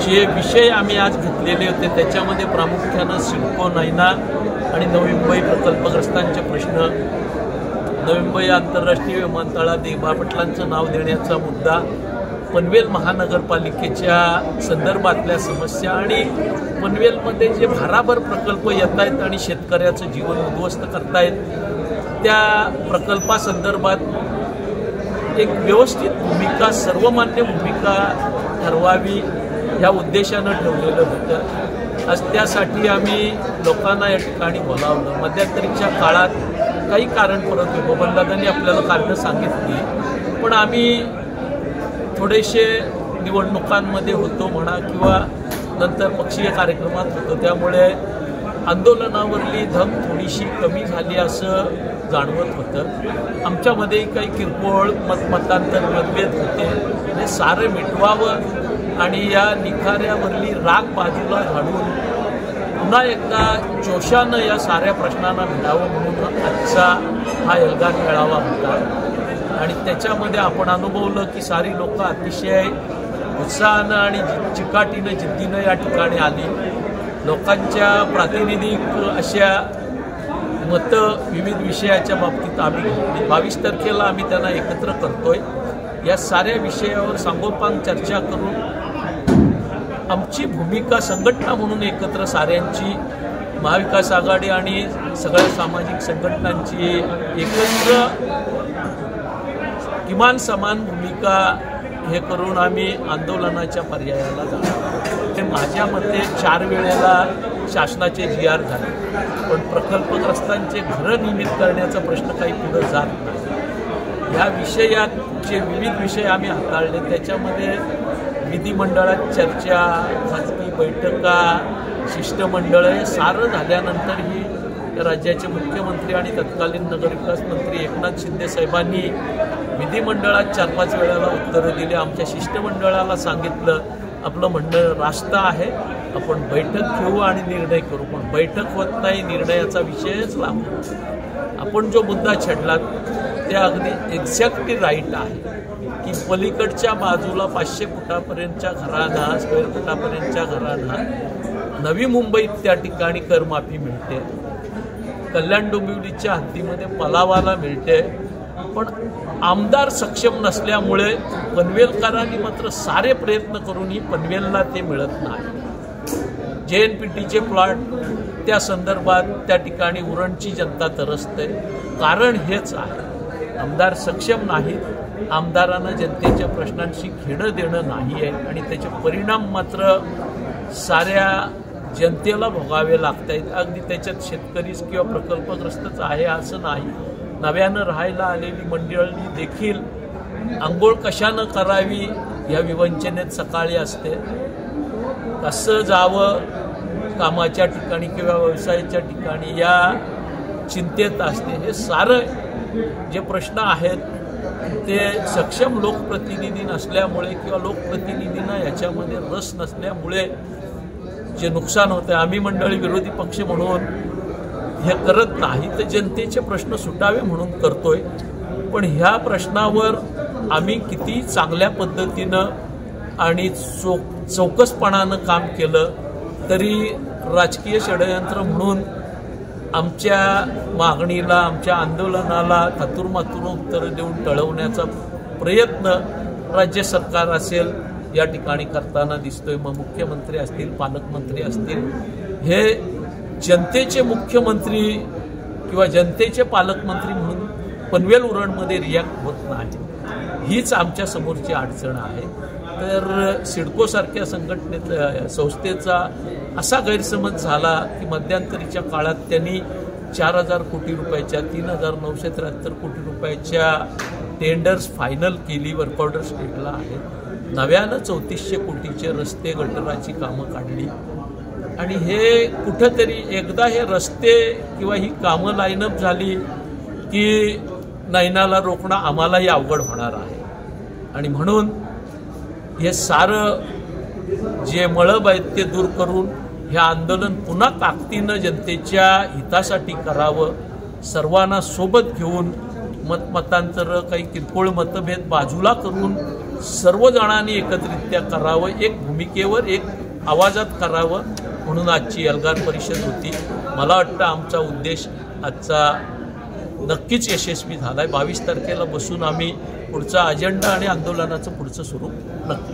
जे विषय आम्ही आज घेतलेले होते त्याच्यामध्ये प्रामुख्यानं सिडको नैना आणि नवी मुंबई प्रकल्पग्रस्तांचे प्रश्न, नवी मुंबई आंतरराष्ट्रीय विमानतळात देबा पाटलांचं नाव देण्याचा मुद्दा, पनवेल महानगरपालिकेच्या संदर्भातल्या समस्या आणि पनवेलमध्ये जे भाराभर प्रकल्प येत आहेत आणि शेतकऱ्याचं जीवन उद्ध्वस्त करतायत त्या प्रकल्पासंदर्भात एक व्यवस्थित भूमिका, सर्वमान्य भूमिका ठरवावी ह्या उद्देशानं ठेवलेलं होतं। आज त्यासाठी आम्ही लोकांना या ठिकाणी बोलावलं। मध्यंतरीच्या काळात काही कारण परत विभागदादांनी आपल्याला कारणं सांगितली, पण आम्ही थोडेसे निवडणुकांमध्ये होतो म्हणा किंवा नंतर पक्षीय कार्यक्रमात होतो, त्यामुळे आंदोलनावरली धम थोडीशी कमी झाली असं जाणवत होतं। आमच्यामध्ये काही किरकोळ मतांतर मतभेद होते, हे सारं मिटवावं आणि या निखाऱ्यावरली राग बाजूला झाडून पुन्हा एकदा जोशानं या साऱ्या प्रश्नांना भिडावं म्हणून आजचा हा एल्गार मेळावा होता। आणि त्याच्यामध्ये आपण अनुभवलं की सारी लोक अतिशय उत्साहानं आणि चिकाटीनं जिद्दीनं या ठिकाणी आली। लोकांच्या प्रातिनिधिक अशा मतं विविध विषयाच्या बाबतीत आम्ही घेतली। 22 तारखेला आम्ही त्यांना एकत्र करतोय। या साऱ्या विषयावर सांगोपांग चर्चा करून आमची भूमिका संघटना म्हणून एकत्र साऱ्यांची, महाविकास आघाडी आणि सगळ्या सामाजिक संघटनांची एकत्र किमान समान भूमिका हे करून आम्ही आंदोलनाच्या पर्यायाला जाणार। माझ्या मते 4 वेळेला शासनाचे GR झाले, पण प्रकल्पग्रस्तांचे घरं नियमित करण्याचा प्रश्न काही पुढे जात नाही। या विषयात जे विविध विषय आम्ही हाताळले त्याच्यामध्ये विधिमंडळात चर्चा, खाजगी बैठका, शिष्टमंडळ हे सारं झाल्यानंतरही राज्याचे मुख्यमंत्री आणि तत्कालीन नगरविकास मंत्री एकनाथ शिंदे साहेबांनी विधिमंडळात 4-5 वेळेला उत्तरं दिली। आमच्या शिष्टमंडळाला सांगितलं आपलं म्हणणं रास्त आहे, आपण बैठक घेऊ आणि निर्णय करू, पण बैठक होत नाही, निर्णयाचा विषयच लावतो। आपण जो मुद्दा छेडलात ते अगदी एक्झॅक्टली राईट आहे की पलीकडच्या बाजूला 500 फुटापर्यंतच्या घरांना, स्क्वेअर फुटापर्यंतच्या घरांना नवी मुंबईत त्या ठिकाणी करमाफी मिळते, कल्याण डोंबिवलीच्या हद्दीमध्ये पलावाला मिळते, पण आमदार सक्षम नसल्यामुळे पनवेलकरांनी मात्र सारे प्रयत्न करूनही पनवेलला ते मिळत नाही। JNPTचे प्लॉट त्या संदर्भात त्या ठिकाणी उरणची जनता तरसते, कारण हेच आहे आमदार सक्षम नाहीत, आमदारांना जनतेच्या प्रश्नांशी घेणं देणं नाही आहे आणि त्याचे परिणाम मात्र साऱ्या जनतेला भोगावे लागत आहेत। अगदी त्याच्यात शेतकरीच किंवा प्रकल्पग्रस्तच आहे असं नाही, नव्यानं राहायला आलेली मंडळी देखील आंघोळ कशानं करावी या विवंचनेत सकाळी असते, कसं जावं कामाच्या ठिकाणी किंवा व्यवसायाच्या ठिकाणी या चिंतेत असते। हे सारं जे प्रश्न आहेत ते सक्षम लोकप्रतिनिधी नसल्यामुळे किंवा लोकप्रतिनिधींना याच्यामध्ये रस नसल्यामुळे जे नुकसान होतं, आम्ही मंडळी विरोधी पक्ष म्हणून हे करत नाही, तर जनतेचे प्रश्न सुटावे म्हणून करतोय। पण ह्या प्रश्नावर आम्ही किती चांगल्या पद्धतीनं आणि चौकसपणानं काम केलं तरी राजकीय षडयंत्र म्हणून आमच्या मागणीला, आमच्या आंदोलनाला थातूरमातूर उत्तरं देऊन टळवण्याचा प्रयत्न राज्य सरकार असेल या ठिकाणी करताना दिसतोय। मग मुख्यमंत्री असतील, पालकमंत्री असतील, हे जनतेचे मुख्यमंत्री किंवा जनतेचे पालकमंत्री म्हणून पनवेल उरणमध्ये रिॲक्ट होत नाही, हीच आमच्या समोरची अडचण आहे। तर सिडकोसारख्या संस्थेचा असा गैरसमज झाला की मध्यंतरीच्या काळात त्यांनी 4,000 कोटी रुपयाच्या 3,973 कोटी रुपयाच्या टेंडर्स फायनल केली, वर्क ऑर्डर स्टेटला आहेत, नव्यानं 3400 कोटीचे रस्ते गटराची कामं काढली आणि हे कुठंतरी एकदा हे रस्ते किंवा ही कामं लाईनअप झाली की नैनाला रोखणं आम्हालाही अवघड होणार आहे। आणि म्हणून हे सारं जे मळब आहेत ते दूर करून हे आंदोलन पुन्हा ताकदीनं जनतेच्या हितासाठी करावं, सर्वांना सोबत घेऊन मतांतर काही किरकोळ मतभेद बाजूला करून सर्वजणांनी एकत्रित्या करावं, एक भूमिकेवर एक आवाजात करावं, म्हणून आजची एल्गार परिषद होती. मला वाटतं आमचा उद्देश आजचा नक्कीच यशस्वी झाला आहे. 22 तारखेला बसून आम्ही पुढचा अजेंडा आणि आंदोलनाचं पुढचं स्वरूप नक्की